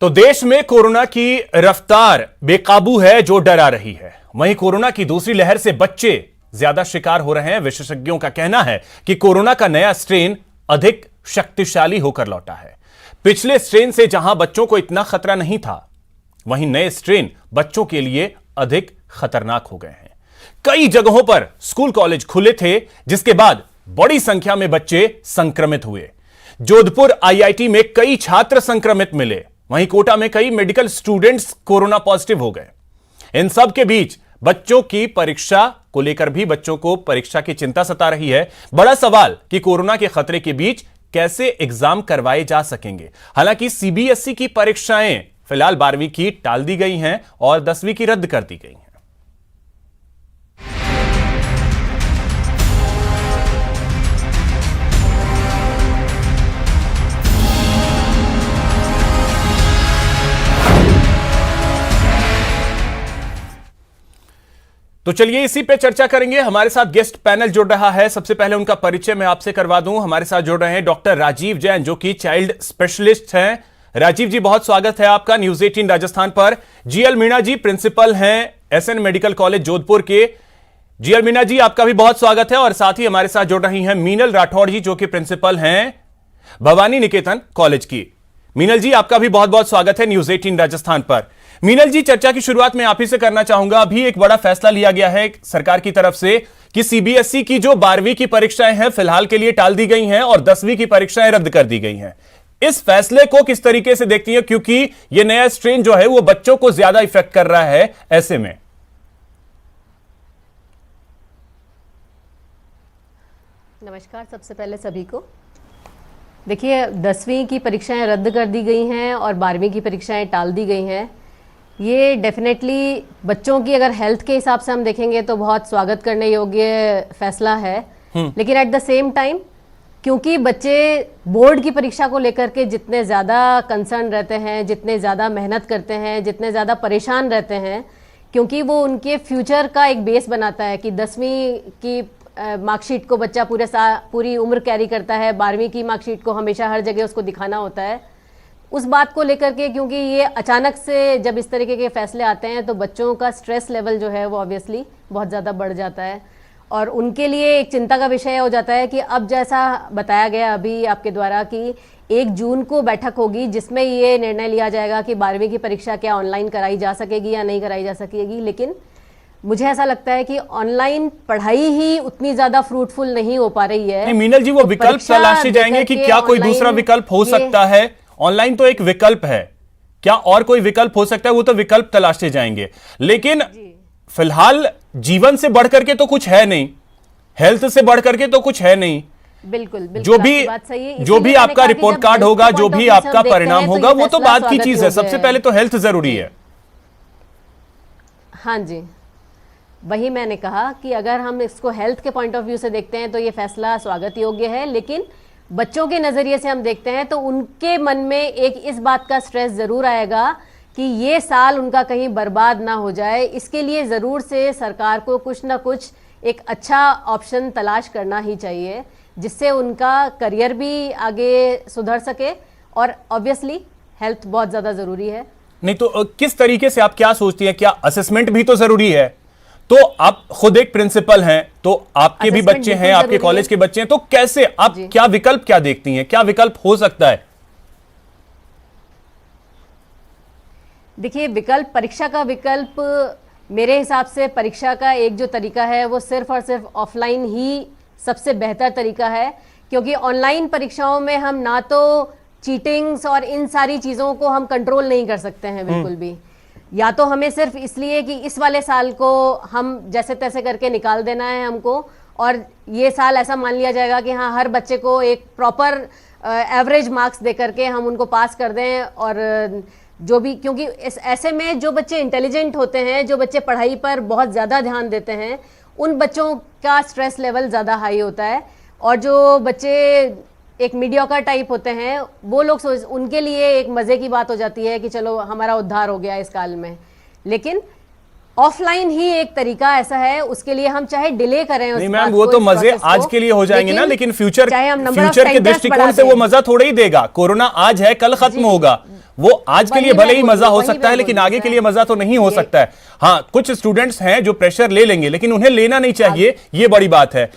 तो देश में कोरोना की रफ्तार बेकाबू है जो डरा रही है। वहीं कोरोना की दूसरी लहर से बच्चे ज्यादा शिकार हो रहे हैं। विशेषज्ञों का कहना है कि कोरोना का नया स्ट्रेन अधिक शक्तिशाली होकर लौटा है। पिछले स्ट्रेन से जहां बच्चों को इतना खतरा नहीं था, वहीं नए स्ट्रेन बच्चों के लिए अधिक खतरनाक हो गए हैं। कई जगहों पर स्कूल कॉलेज खुले थे, जिसके बाद बड़ी संख्या में बच्चे संक्रमित हुए। जोधपुर आईआईटी में कई छात्र संक्रमित मिले, वहीं कोटा में कई मेडिकल स्टूडेंट्स कोरोना पॉजिटिव हो गए। इन सब के बीच बच्चों की परीक्षा को लेकर भी बच्चों को परीक्षा की चिंता सता रही है। बड़ा सवाल कि कोरोना के खतरे के बीच कैसे एग्जाम करवाए जा सकेंगे। हालांकि सीबीएसई की परीक्षाएं फिलहाल 12वीं की टाल दी गई हैं और 10वीं की रद्द कर दी गई हैं। तो चलिए इसी पे चर्चा करेंगे। हमारे साथ गेस्ट पैनल जुड़ रहा है। सबसे पहले उनका परिचय मैं आपसे करवा दूं। हमारे साथ जुड़ रहे हैं डॉक्टर राजीव जैन, जो कि चाइल्ड स्पेशलिस्ट हैं। राजीव जी, बहुत स्वागत है आपका न्यूज 18 राजस्थान पर। जीएल मीणा जी, प्रिंसिपल हैं एसएन मेडिकल कॉलेज जोधपुर के। जीएल मीणा जी, आपका भी बहुत स्वागत है। और साथ ही हमारे साथ जुड़ रही हैं मीनल राठौड़ जी, जो कि प्रिंसिपल हैं भवानी निकेतन कॉलेज की। मीनल जी, आपका भी बहुत बहुत स्वागत है न्यूज 18 राजस्थान पर। मीनल जी, चर्चा की शुरुआत में आप ही से करना चाहूंगा। अभी एक बड़ा फैसला लिया गया है सरकार की तरफ से कि सीबीएसई की जो 12वीं की परीक्षाएं हैं फिलहाल के लिए टाल दी गई हैं और 10वीं की परीक्षाएं रद्द कर दी गई हैं। इस फैसले को किस तरीके से देखती हैं, क्योंकि यह नया स्ट्रेन जो है वो बच्चों को ज्यादा इफेक्ट कर रहा है ऐसे में? नमस्कार सबसे पहले सभी को। देखिए, 10वीं की परीक्षाएं रद्द कर दी गई हैं और 12वीं की परीक्षाएं टाल दी गई हैं। ये डेफिनेटली बच्चों की अगर हेल्थ के हिसाब से हम देखेंगे तो बहुत स्वागत करने योग्य फैसला है। लेकिन एट द सेम टाइम, क्योंकि बच्चे बोर्ड की परीक्षा को लेकर के जितने ज़्यादा कंसर्न रहते हैं, जितने ज़्यादा मेहनत करते हैं, जितने ज़्यादा परेशान रहते हैं, क्योंकि वो उनके फ्यूचर का एक बेस बनाता है कि 10वीं की मार्कशीट को बच्चा पूरी उम्र कैरी करता है, 12वीं की मार्कशीट को हमेशा हर जगह उसको दिखाना होता है। उस बात को लेकर के, क्योंकि ये अचानक से जब इस तरीके के फैसले आते हैं तो बच्चों का स्ट्रेस लेवल जो है वो ऑब्वियसली बहुत ज़्यादा बढ़ जाता है और उनके लिए एक चिंता का विषय हो जाता है कि अब जैसा बताया गया अभी आपके द्वारा कि 1 जून को बैठक होगी जिसमें ये निर्णय लिया जाएगा कि 12वीं की परीक्षा क्या ऑनलाइन कराई जा सकेगी या नहीं कराई जा सकेगी। लेकिन मुझे ऐसा लगता है कि ऑनलाइन पढ़ाई ही उतनी ज्यादा फ्रूटफुल नहीं हो पा रही है। मीनल जी, वो विकल्प तलाशे जाएंगे कि क्या कोई दूसरा विकल्प हो सकता है? ऑनलाइन तो एक विकल्प है, क्या और कोई विकल्प हो सकता है? वो तो विकल्प तलाशे जाएंगे। लेकिन फिलहाल जीवन से बढ़ करके तो कुछ है नहीं, हेल्थ से बढ़ करके तो कुछ है नहीं। बिल्कुल जो भी आपका रिपोर्ट कार्ड होगा, जो भी आपका परिणाम होगा, वो तो बात की चीज है। सबसे पहले तो हेल्थ जरूरी है। हाँ जी, वही मैंने कहा कि अगर हम इसको हेल्थ के पॉइंट ऑफ व्यू से देखते हैं तो ये फैसला स्वागत योग्य है। लेकिन बच्चों के नज़रिए से हम देखते हैं तो उनके मन में एक इस बात का स्ट्रेस ज़रूर आएगा कि ये साल उनका कहीं बर्बाद ना हो जाए। इसके लिए ज़रूर से सरकार को कुछ ना कुछ एक अच्छा ऑप्शन तलाश करना ही चाहिए, जिससे उनका करियर भी आगे सुधर सके और ऑब्वियसली हेल्थ बहुत ज़्यादा ज़रूरी है। नहीं तो किस तरीके से आप क्या सोचती हैं? क्या असेसमेंट भी तो ज़रूरी है? तो आप खुद एक प्रिंसिपल हैं, तो आपके भी बच्चे हैं, आपके कॉलेज के बच्चे हैं, तो कैसे आप क्या विकल्प क्या देखती हैं? क्या विकल्प हो सकता है? देखिए, विकल्प, परीक्षा का विकल्प मेरे हिसाब से परीक्षा का एक जो तरीका है वो सिर्फ और सिर्फ ऑफलाइन ही सबसे बेहतर तरीका है, क्योंकि ऑनलाइन परीक्षाओं में हम ना तो चीटिंग्स और इन सारी चीज़ों को हम कंट्रोल नहीं कर सकते हैं बिल्कुल भी। या तो हमें सिर्फ इसलिए कि इस वाले साल को हम जैसे तैसे करके निकाल देना है हमको, और ये साल ऐसा मान लिया जाएगा कि हाँ, हर बच्चे को एक प्रॉपर एवरेज मार्क्स दे करके हम उनको पास कर दें। और जो भी, क्योंकि ऐसे में जो बच्चे इंटेलिजेंट होते हैं, जो बच्चे पढ़ाई पर बहुत ज़्यादा ध्यान देते हैं, उन बच्चों का स्ट्रेस लेवल ज़्यादा हाई होता है। और जो बच्चे एक मीडियोकर टाइप होते हैं, वो लोग उनके लिए एक मज़े की बात हो जाती है कि चलो हमारा उद्धार हो गया इस काल में। लेकिन ऑफलाइन ही एक तरीका ऐसा है, उसके लिए हम चाहे डिले करें उस नहीं बात मैम, को, वो तो इस मजे प्रोसेस आज को, के लिए हो जाएंगे ना, लेकिन फ्यूचर चाहे हम नंबर ऑफ फ्यूचर के सेंटर्स दृष्टिकोण बढ़ा से वो दें। मजा थोड़ा ही देगा। कोरोना आज है, कल खत्म होगा। वो आज के वही लिए मैं भले ही बोल रही मजा हूँ, हो वही सकता है, मैं लेकिन बोल रही आगे हूँ के लिए मजा तो नहीं हो ये- सकता है। हाँ, कुछ स्टूडेंट्स हैं जो प्रेशर ले लेंगे, लेकिन उन्हें लेना नहीं चाहिए, ये बड़ी बात है।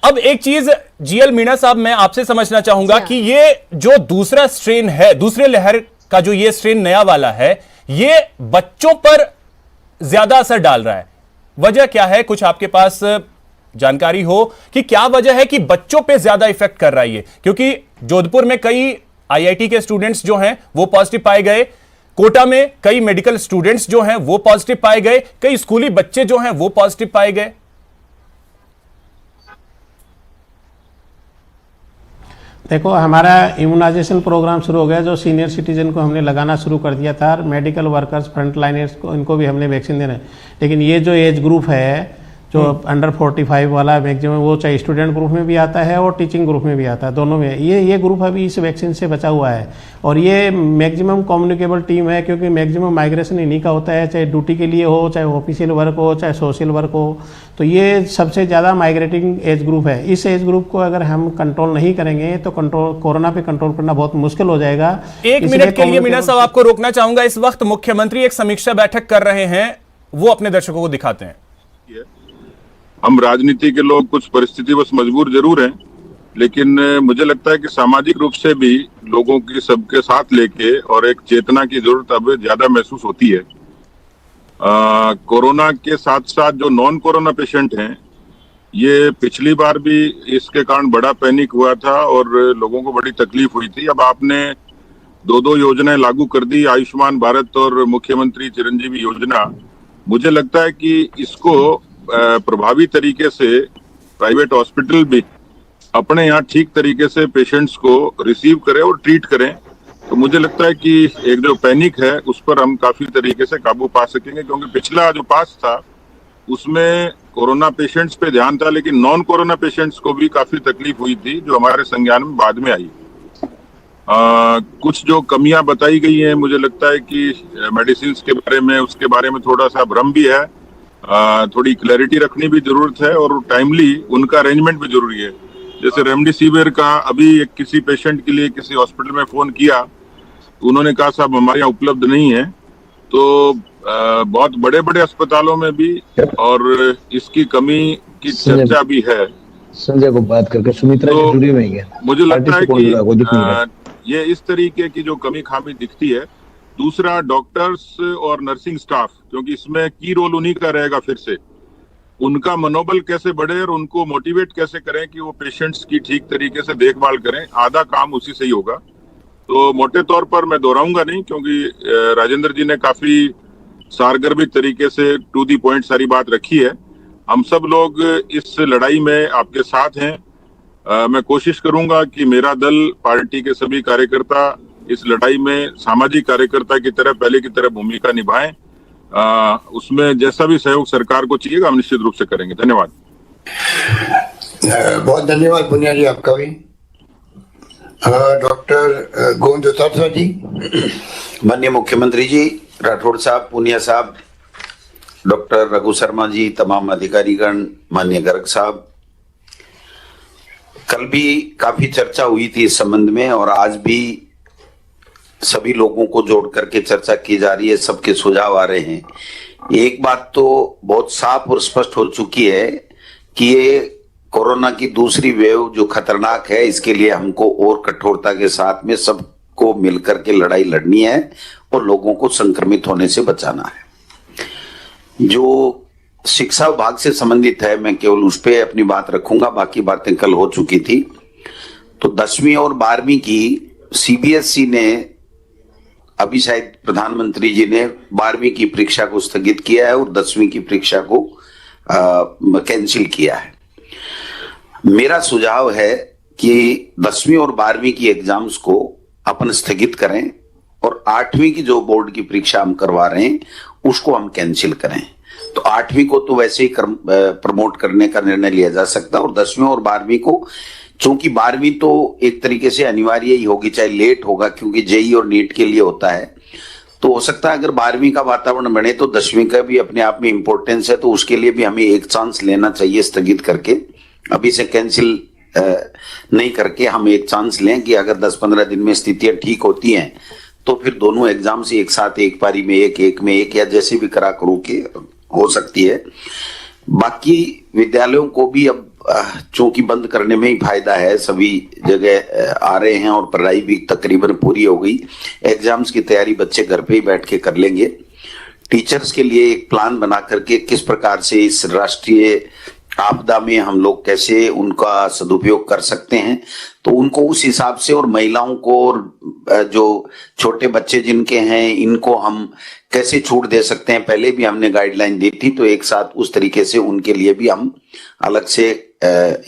अब एक चीज जीएल मीणा साहब, मैं आपसे समझना चाहूंगा जी कि ये जो दूसरा स्ट्रेन है, दूसरे लहर का जो ये स्ट्रेन नया वाला है, ये बच्चों पर ज्यादा असर डाल रहा है। वजह क्या है? कुछ आपके पास जानकारी हो कि क्या वजह है कि बच्चों पे ज्यादा इफेक्ट कर रहा है ये? क्योंकि जोधपुर में कई आईआईटी के स्टूडेंट्स जो हैं वो पॉजिटिव पाए गए, कोटा में कई मेडिकल स्टूडेंट्स जो हैं वो पॉजिटिव पाए गए, कई स्कूली बच्चे जो हैं वो पॉजिटिव पाए गए। देखो, हमारा इम्यूनाइजेशन प्रोग्राम शुरू हो गया, जो सीनियर सिटीजन को हमने लगाना शुरू कर दिया था, और मेडिकल वर्कर्स, फ्रंट लाइनर्स को, इनको भी हमने वैक्सीन देना है। लेकिन ये जो एज ग्रुप है, जो अंडर 45 वाला मैक्सिमम, वो चाहे स्टूडेंट ग्रुप में भी आता है और टीचिंग ग्रुप में भी आता है, दोनों में ये ग्रुप अभी इस वैक्सीन से बचा हुआ है। और ये मैक्सिमम कम्युनिकेबल टीम है, क्योंकि मैक्सिमम माइग्रेशन इन्हीं का होता है, चाहे ड्यूटी के लिए हो, चाहे ऑफिशियल वर्क हो, चाहे सोशल वर्क हो। तो ये सबसे ज़्यादा माइग्रेटिंग एज ग्रुप है। इस एज ग्रुप को अगर हम कंट्रोल नहीं करेंगे तो कोरोना पे कंट्रोल करना बहुत मुश्किल हो जाएगा। एक मिनट के लिए मीणा साहब आपको रोकना चाहूंगा। इस वक्त मुख्यमंत्री एक समीक्षा बैठक कर रहे हैं, वो अपने दर्शकों को दिखाते हैं। हम राजनीति के लोग कुछ परिस्थिति बस मजबूर जरूर हैं, लेकिन मुझे लगता है कि सामाजिक रूप से भी लोगों की सबके साथ लेके और एक चेतना की जरूरत अब ज्यादा महसूस होती है। कोरोना के साथ साथ जो नॉन कोरोना पेशेंट हैं, ये पिछली बार भी इसके कारण बड़ा पैनिक हुआ था और लोगों को बड़ी तकलीफ हुई थी। अब आपने दो योजनाएं लागू कर दी, आयुष्मान भारत और मुख्यमंत्री चिरंजीवी योजना। मुझे लगता है कि इसको प्रभावी तरीके से प्राइवेट हॉस्पिटल भी अपने यहाँ ठीक तरीके से पेशेंट्स को रिसीव करें और ट्रीट करें, तो मुझे लगता है कि एक जो पैनिक है उस पर हम काफी तरीके से काबू पा सकेंगे। क्योंकि पिछला जो पास था उसमें कोरोना पेशेंट्स पे ध्यान था, लेकिन नॉन कोरोना पेशेंट्स को भी काफी तकलीफ हुई थी, जो हमारे संज्ञान में बाद में आई। कुछ जो कमियां बताई गई हैं, मुझे लगता है कि मेडिसिन के बारे में, उसके बारे में थोड़ा सा भ्रम भी है। थोड़ी क्लैरिटी रखनी भी जरूरत है और टाइमली उनका अरेंजमेंट भी जरूरी है। जैसे रेमडेसिविर का अभी एक किसी पेशेंट के लिए किसी हॉस्पिटल में फोन किया, उन्होंने कहा साहब हमारे यहाँ उपलब्ध नहीं है। तो बहुत बड़े बड़े अस्पतालों में भी और इसकी कमी की चर्चा भी है। संजय को बात करके सुमित्रा तो जुड़ी में है। मुझे लगता है कि ये इस तरीके की जो कमी खामी दिखती है। दूसरा, डॉक्टर्स और नर्सिंग स्टाफ, क्योंकि इसमें की रोल उन्हीं का रहेगा, फिर से उनका मनोबल कैसे बढ़े और उनको मोटिवेट कैसे करें कि वो पेशेंट्स की ठीक तरीके से देखभाल करें, आधा काम उसी से ही होगा। तो मोटे तौर पर मैं दोहराऊंगा नहीं, क्योंकि राजेंद्र जी ने काफी सारगर्भित तरीके से टू दी पॉइंट सारी बात रखी है। हम सब लोग इस लड़ाई में आपके साथ हैं। मैं कोशिश करूंगा कि मेरा दल, पार्टी के सभी कार्यकर्ता इस लड़ाई में सामाजिक कार्यकर्ता की तरह पहले की तरह भूमिका निभाएं। उसमें जैसा भी सहयोग सरकार को चाहिएगा हम निश्चित रूप से करेंगे। धन्यवाद। बहुत धन्यवाद पुनिया जी आपका भी। डॉक्टर गोविंद दत्ता जी। माननीय मुख्यमंत्री जी, राठौड़ साहब, पुनिया साहब, डॉक्टर रघु शर्मा जी, तमाम अधिकारीगण, माननीय गर्ग साहब, कल भी काफी चर्चा हुई थी इस संबंध में और आज भी सभी लोगों को जोड़ करके चर्चा की जा रही है, सबके सुझाव आ रहे हैं। एक बात तो बहुत साफ और स्पष्ट हो चुकी है कि ये कोरोना की दूसरी वेव जो खतरनाक है, इसके लिए हमको और कठोरता के साथ में सबको मिलकर के लड़ाई लड़नी है और लोगों को संक्रमित होने से बचाना है। जो शिक्षा विभाग से संबंधित है, मैं केवल उस पर अपनी बात रखूंगा, बाकी बातें कल हो चुकी थी। तो 10वीं और 12वीं की सीबीएसई ने अभी शायद प्रधानमंत्री जी ने 12वीं की परीक्षा को स्थगित किया है और 10वीं की परीक्षा को कैंसिल किया है। मेरा सुझाव है कि 10वीं और 12वीं की एग्जाम्स को अपन स्थगित करें और 8वीं की जो बोर्ड की परीक्षा हम करवा रहे हैं उसको हम कैंसिल करें। तो 8वीं को तो वैसे ही प्रमोट करने का निर्णय लिया जा सकता है और 10वीं और 12वीं को, चूंकि 12वीं तो एक तरीके से अनिवार्य ही होगी, चाहे लेट होगा क्योंकि जेई और नीट के लिए होता है, तो हो सकता है अगर 12वीं का वातावरण बने तो 10वीं का भी अपने आप में इंपॉर्टेंस है, तो उसके लिए भी हमें एक चांस लेना चाहिए स्थगित करके, अभी से कैंसिल नहीं करके हम एक चांस लें कि अगर 10-15 दिन में स्थितियां ठीक होती हैं तो फिर दोनों एग्जाम से एक साथ एक पारी में एक में एक या जैसे भी करा करो के हो सकती है। बाकी विद्यालयों को भी अब चूंकि बंद करने में ही फायदा है, सभी जगह आ रहे हैं और पढ़ाई भी तकरीबन पूरी हो गई, एग्जाम्स की तैयारी बच्चे घर पे ही बैठ के कर लेंगे। टीचर्स के लिए एक प्लान बना करके किस प्रकार से इस राष्ट्रीय आपदा में हम लोग कैसे उनका सदुपयोग कर सकते हैं, तो उनको उस हिसाब से, और महिलाओं को और जो छोटे बच्चे जिनके हैं इनको हम कैसे छूट दे सकते हैं, पहले भी हमने गाइडलाइन दी थी, तो एक साथ उस तरीके से उनके लिए भी हम अलग से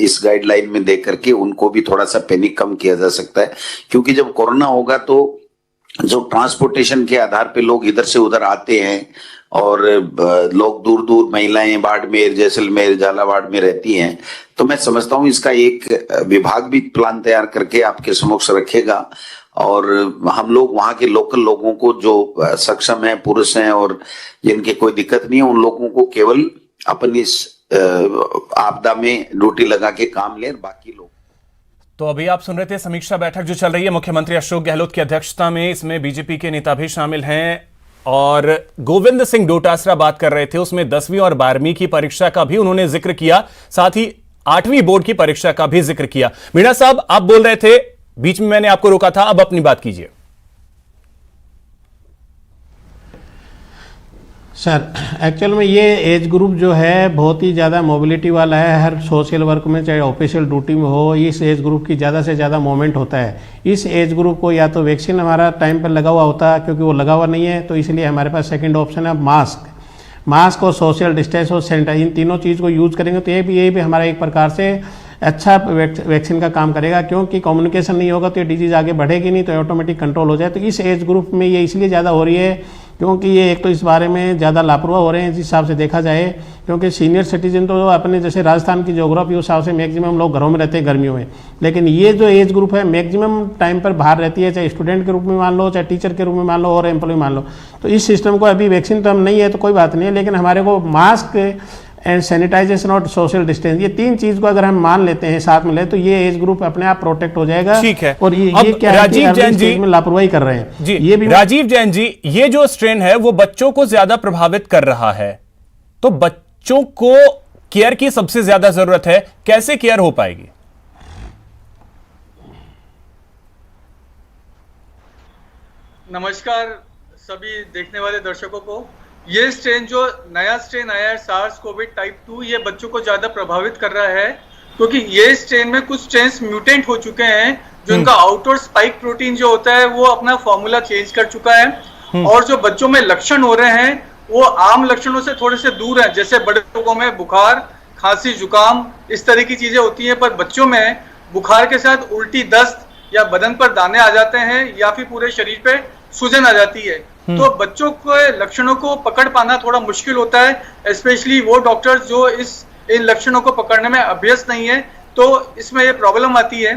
इस गाइडलाइन में दे करके उनको भी थोड़ा सा पैनिक कम किया जा सकता है। क्योंकि जब कोरोना होगा तो जो ट्रांसपोर्टेशन के आधार पे लोग इधर से उधर आते हैं और लोग दूर दूर, महिलाएं बाड़मेर, जैसलमेर, झालावाड़ में रहती हैं, तो मैं समझता हूं इसका एक विभाग भी प्लान तैयार करके आपके समक्ष रखेगा और हम लोग वहां के लोकल लोगों को जो सक्षम है, पुरुष हैं और जिनके कोई दिक्कत नहीं है, उन लोगों को केवल अपनी इस आपदा में ड्यूटी लगा के काम लें, बाकी लोग। तो अभी आप सुन रहे थे समीक्षा बैठक जो चल रही है मुख्यमंत्री अशोक गहलोत की अध्यक्षता में, इसमें बीजेपी के नेता भी शामिल हैं और गोविंद सिंह डोटासरा बात कर रहे थे। उसमें 10वीं और 12वीं की परीक्षा का भी उन्होंने जिक्र किया, साथ ही 8वीं बोर्ड की परीक्षा का भी जिक्र किया। मीणा साहब, आप बोल रहे थे, बीच में मैंने आपको रोका था, अब अपनी बात कीजिए। सर, एक्चुअल में ये एज ग्रुप जो है बहुत ही ज़्यादा मोबिलिटी वाला है। हर सोशल वर्क में, चाहे ऑफिशियल ड्यूटी में हो, इस एज ग्रुप की ज़्यादा से ज़्यादा मूवमेंट होता है। इस एज ग्रुप को या तो वैक्सीन हमारा टाइम पर लगा हुआ होता है, क्योंकि वो लगा हुआ नहीं है, तो इसलिए हमारे पास सेकंड ऑप्शन है मास्क और सोशल डिस्टेंस और सैनिटाइज, इन तीनों चीज़ को यूज़ करेंगे तो ये भी हमारा एक प्रकार से अच्छा वैक्सीन का काम करेगा। क्योंकि कम्युनिकेशन नहीं होगा तो ये डिजीज़ आगे बढ़ेगी नहीं, तो ऑटोमेटिक कंट्रोल हो जाए। तो इस एज ग्रुप में ये इसलिए ज़्यादा हो रही है क्योंकि ये एक तो इस बारे में ज़्यादा लापरवाह हो रहे हैं जिस हिसाब से देखा जाए, क्योंकि सीनियर सिटीजन तो अपने जैसे राजस्थान की ज्योग्राफी उस हिसाब से मैक्सिमम लोग घरों में रहते हैं गर्मियों में, लेकिन ये जो एज ग्रुप है मैक्सिमम टाइम पर बाहर रहती है, चाहे स्टूडेंट के रूप में मान लो, चाहे टीचर के रूप में मान लो और एम्प्लॉय मान लो। तो इस सिस्टम को अभी वैक्सीन तो हम नहीं है तो कोई बात नहीं है, लेकिन हमारे को मास्क एंड सैनिटाइजेशन और सोशल डिस्टेंस, ये तीन चीज को अगर हम मान लेते हैं, साथ में ले, तो ये एज ग्रुप अपने आप प्रोटेक्ट हो जाएगा। ठीक है। और ये क्या है, राजीव जैन जी में लापरवाही कर रहे हैं जी, ये भी राजीव जैन जी, ये जो स्ट्रेन है वो बच्चों को ज्यादा प्रभावित कर रहा है, तो बच्चों को केयर की सबसे ज्यादा जरूरत है, कैसे केयर हो पाएगी? नमस्कार सभी देखने वाले दर्शकों को। ये स्ट्रेन जो नया स्ट्रेन आया है सार्स कोविड टाइप 2, ये बच्चों को ज्यादा प्रभावित कर रहा है क्योंकि ये स्ट्रेन में कुछ स्ट्रेन्स म्यूटेंट हो चुके हैं, जो इनका आउटर स्पाइक प्रोटीन जो होता है वो अपना फॉर्मूला चेंज कर चुका है और जो बच्चों में लक्षण हो रहे हैं वो आम लक्षणों से थोड़े से दूर हैं। जैसे बड़े लोगों में बुखार, खांसी, जुकाम, इस तरह की चीजें होती हैं, पर बच्चों में बुखार के साथ उल्टी, दस्त या बदन पर दाने आ जाते हैं या फिर पूरे शरीर पे सूजन आ जाती है। तो बच्चों के लक्षणों को पकड़ पाना थोड़ा मुश्किल होता है, स्पेशली वो डॉक्टर्स जो इन लक्षणों को पकड़ने में अभ्यस्त नहीं है, तो इसमें ये प्रॉब्लम आती है।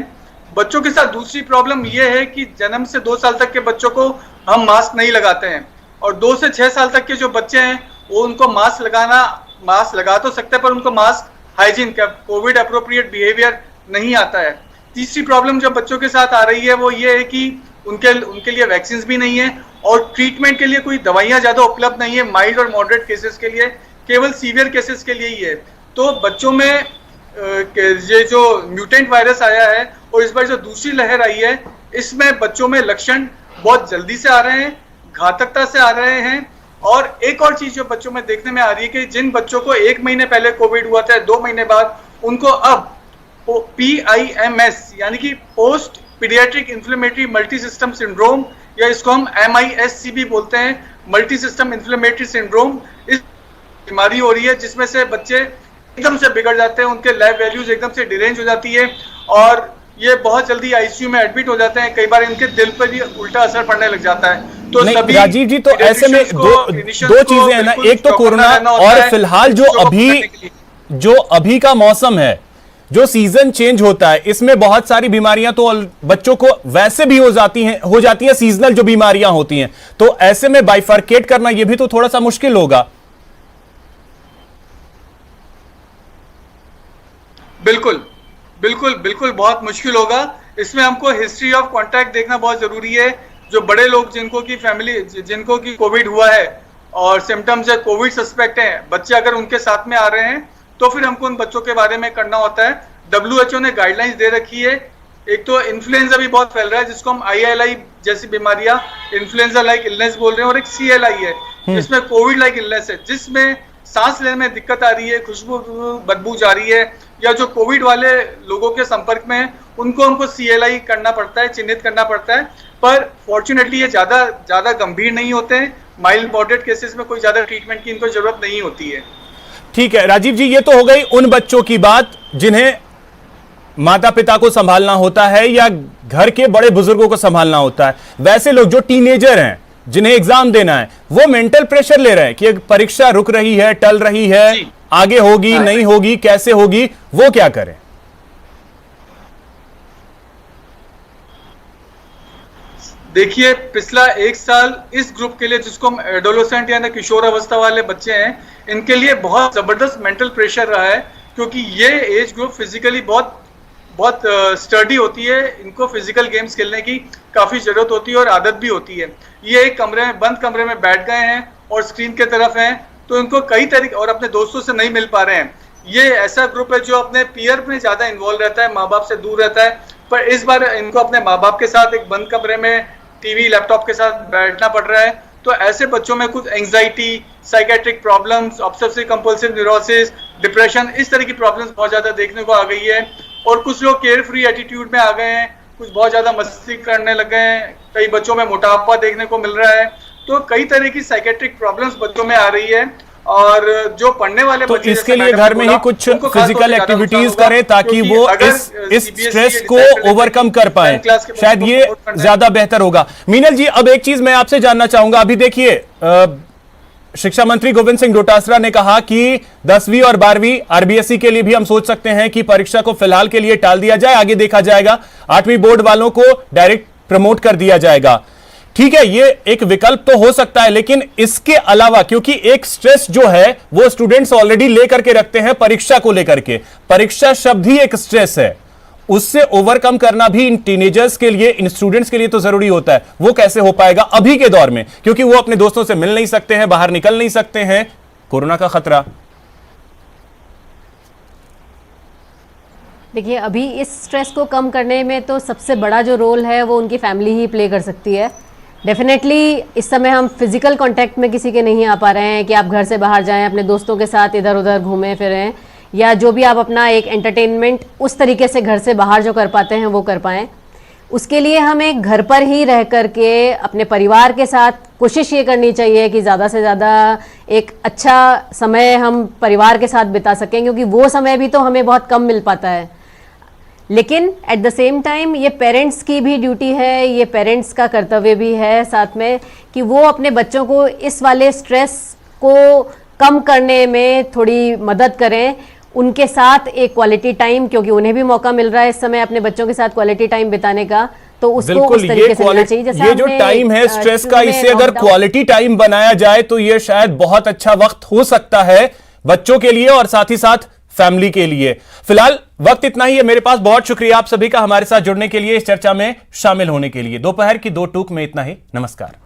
बच्चों के साथ दूसरी प्रॉब्लम ये है कि जन्म से 2 साल तक के बच्चों को हम मास्क नहीं लगाते हैं और 2 से 6 साल तक के जो बच्चे हैं वो उनको मास्क लगा तो सकते हैं, पर उनको मास्क हाइजीन का कोविड अप्रोप्रिएट बिहेवियर नहीं आता है। तीसरी प्रॉब्लम जो बच्चों के साथ आ रही है वो ये है कि उनके लिए वैक्सीन भी नहीं है और ट्रीटमेंट के लिए कोई दवाइयां ज्यादा उपलब्ध नहीं है। माइल्ड और मॉडरेट केसेस के लिए, केवल सीवियर केसेस के लिए ही है। तो बच्चों में ये जो म्यूटेंट वायरस आया है और इस बार जो दूसरी लहर आई है, इसमें बच्चों में लक्षण बहुत जल्दी से आ रहे हैं, घातकता से आ रहे हैं। और एक और चीज जो बच्चों में देखने में आ रही है कि जिन बच्चों को 1 महीने पहले कोविड हुआ था, 2 महीने बाद उनको अब PIMS यानी कि post paediatric inflammatory multi system syndrome, या इसको हम MIS-C भी बोलते हैं, मल्टी सिस्टम इन्फ्लेमेटरी सिंड्रोम, इस बीमारी हो रही है जिसमें से बच्चे एकदम से बिगड़ जाते हैं, उनके लैब वैल्यूज एकदम से डिरेंज हो जाती है और ये बहुत जल्दी ICU में एडमिट हो जाते हैं। कई बार इनके दिल पर भी उल्टा असर पड़ने लग जाता है। तो सभी राजीव जी, तो ऐसे में दो चीजें हैं ना, एक तो कोरोना और फिलहाल जो अभी का मौसम है, जो सीजन चेंज होता है इसमें बहुत सारी बीमारियां तो बच्चों को वैसे भी हो जाती हैं सीजनल जो बीमारियां होती हैं, तो ऐसे में बाइफर्केट करना यह भी तो थोड़ा सा मुश्किल होगा। बिल्कुल बिल्कुल बिल्कुल बहुत मुश्किल होगा। इसमें हमको हिस्ट्री ऑफ कॉन्टैक्ट देखना बहुत जरूरी है। जो बड़े लोग जिनको की कोविड हुआ है और सिम्टम्स है, कोविड सस्पेक्ट है, बच्चे अगर उनके साथ में आ रहे हैं तो फिर हमको उन बच्चों के बारे में करना होता है। WHO ने गाइडलाइंस दे रखी है। एक तो इन्फ्लुएंजा भी बहुत फैल रहा है जिसको हम ILI जैसी बीमारियां, इन्फ्लुएंजा लाइक इलनेस बोल रहे हैं, और एक CLI है जिसमें कोविड लाइक इलनेस है, जिसमें सांस लेने में दिक्कत आ रही है, खुशबू बदबू जा रही है, या जो कोविड वाले लोगों के संपर्क में है उनको हमको CLI करना पड़ता है, चिन्हित करना पड़ता है। पर फॉर्चुनेटली ये ज्यादा गंभीर नहीं होते हैं। माइल्ड मॉडरेट केसेस में कोई ज्यादा ट्रीटमेंट की इनको जरूरत नहीं होती है। ठीक है राजीव जी, ये तो हो गई उन बच्चों की बात जिन्हें माता पिता को संभालना होता है या घर के बड़े बुजुर्गों को संभालना होता है। वैसे लोग जो टीनेजर हैं, जिन्हें एग्जाम देना है, वो मेंटल प्रेशर ले रहे हैं कि परीक्षा रुक रही है, टल रही है, आगे होगी नहीं होगी, कैसे होगी, वो क्या करें? देखिए, पिछला एक साल इस ग्रुप के लिए, जिसको हम एडोलेसेंट यानी किशोर अवस्था वाले बच्चे हैं, इनके लिए बहुत जबरदस्त मेंटल प्रेशर रहा है, क्योंकि ये एज ग्रुप फिजिकली बहुत स्टडी होती है। इनको फिजिकल गेम्स खेलने की काफी जरूरत होती है और आदत भी होती है। ये एक बंद कमरे में बैठ गए हैं और स्क्रीन के तरफ हैं, तो इनको कई तरीके, और अपने दोस्तों से नहीं मिल पा रहे हैं। ये ऐसा ग्रुप है जो अपने पीयर में ज्यादा इन्वॉल्व रहता है, माँ बाप से दूर रहता है। पर इस बार इनको अपने माँ बाप के साथ एक बंद कमरे में टीवी लैपटॉप के साथ बैठना पड़ रहा है। तो ऐसे बच्चों में कुछ anxiety, psychiatric problems, obsessive compulsive neurosis, depression, इस तरह की प्रॉब्लम्स बहुत ज्यादा देखने को आ गई है। और कुछ लोग केयर फ्री एटीट्यूड में आ गए हैं, कुछ बहुत ज्यादा मस्ती करने लग गए हैं, कई बच्चों में मोटापा देखने को मिल रहा है। तो कई तरह की साइकेट्रिक प्रॉब्लम्स बच्चों में आ रही है। और जो पढ़ने वाले तो बच्चे, इसके लिए घर में ही कुछ फिजिकल एक्टिविटीज करें ताकि वो इस स्ट्रेस को ओवरकम कर पाए, शायद ये ज्यादा बेहतर होगा। मीनल जी, अब एक चीज मैं आपसे जानना चाहूंगा। अभी देखिए, शिक्षा मंत्री गोविंद सिंह डोटासरा ने कहा कि 10वीं और 12वीं RBSE के लिए भी हम सोच सकते हैं कि परीक्षा को फिलहाल के लिए टाल दिया जाए, आगे देखा जाएगा। 8वीं बोर्ड वालों को डायरेक्ट प्रमोट कर दिया जाएगा। ठीक है, ये एक विकल्प तो हो सकता है, लेकिन इसके अलावा, क्योंकि एक स्ट्रेस जो है वो स्टूडेंट्स ऑलरेडी लेकर के रखते हैं परीक्षा को लेकर के, परीक्षा शब्द ही एक स्ट्रेस है, उससे ओवरकम करना भी इन टीनेजर्स के लिए, इन स्टूडेंट्स के लिए तो जरूरी होता है। वो कैसे हो पाएगा अभी के दौर में, क्योंकि वो अपने दोस्तों से मिल नहीं सकते हैं, बाहर निकल नहीं सकते हैं, कोरोना का खतरा। देखिए, अभी इस स्ट्रेस को कम करने में तो सबसे बड़ा जो रोल है वो उनकी फैमिली ही प्ले कर सकती है। डेफिनेटली इस समय हम फिजिकल कांटेक्ट में किसी के नहीं आ पा रहे हैं कि आप घर से बाहर जाएं, अपने दोस्तों के साथ इधर उधर घूमें फिरें, या जो भी आप अपना एक एंटरटेनमेंट उस तरीके से घर से बाहर जो कर पाते हैं वो कर पाएं। उसके लिए हमें घर पर ही रह करके अपने परिवार के साथ कोशिश ये करनी चाहिए कि ज़्यादा से ज़्यादा एक अच्छा समय हम परिवार के साथ बिता सकें, क्योंकि वो समय भी तो हमें बहुत कम मिल पाता है। लेकिन एट द सेम टाइम ये पेरेंट्स की भी ड्यूटी है, ये पेरेंट्स का कर्तव्य भी है साथ में, कि वो अपने बच्चों को इस वाले स्ट्रेस को कम करने में थोड़ी मदद करें, उनके साथ एक क्वालिटी टाइम, क्योंकि उन्हें भी मौका मिल रहा है इस समय अपने बच्चों के साथ क्वालिटी टाइम बिताने का, तो उसको उस तरीके से लेना चाहिए। जैसे ये जो टाइम है स्ट्रेस का, इसे अगर क्वालिटी टाइम बनाया जाए तो ये शायद बहुत अच्छा वक्त हो सकता है बच्चों के लिए और साथ ही साथ फैमिली के लिए। फिलहाल वक्त इतना ही है मेरे पास। बहुत शुक्रिया आप सभी का हमारे साथ जुड़ने के लिए, इस चर्चा में शामिल होने के लिए। दोपहर की 2 टूक में इतना ही। नमस्कार।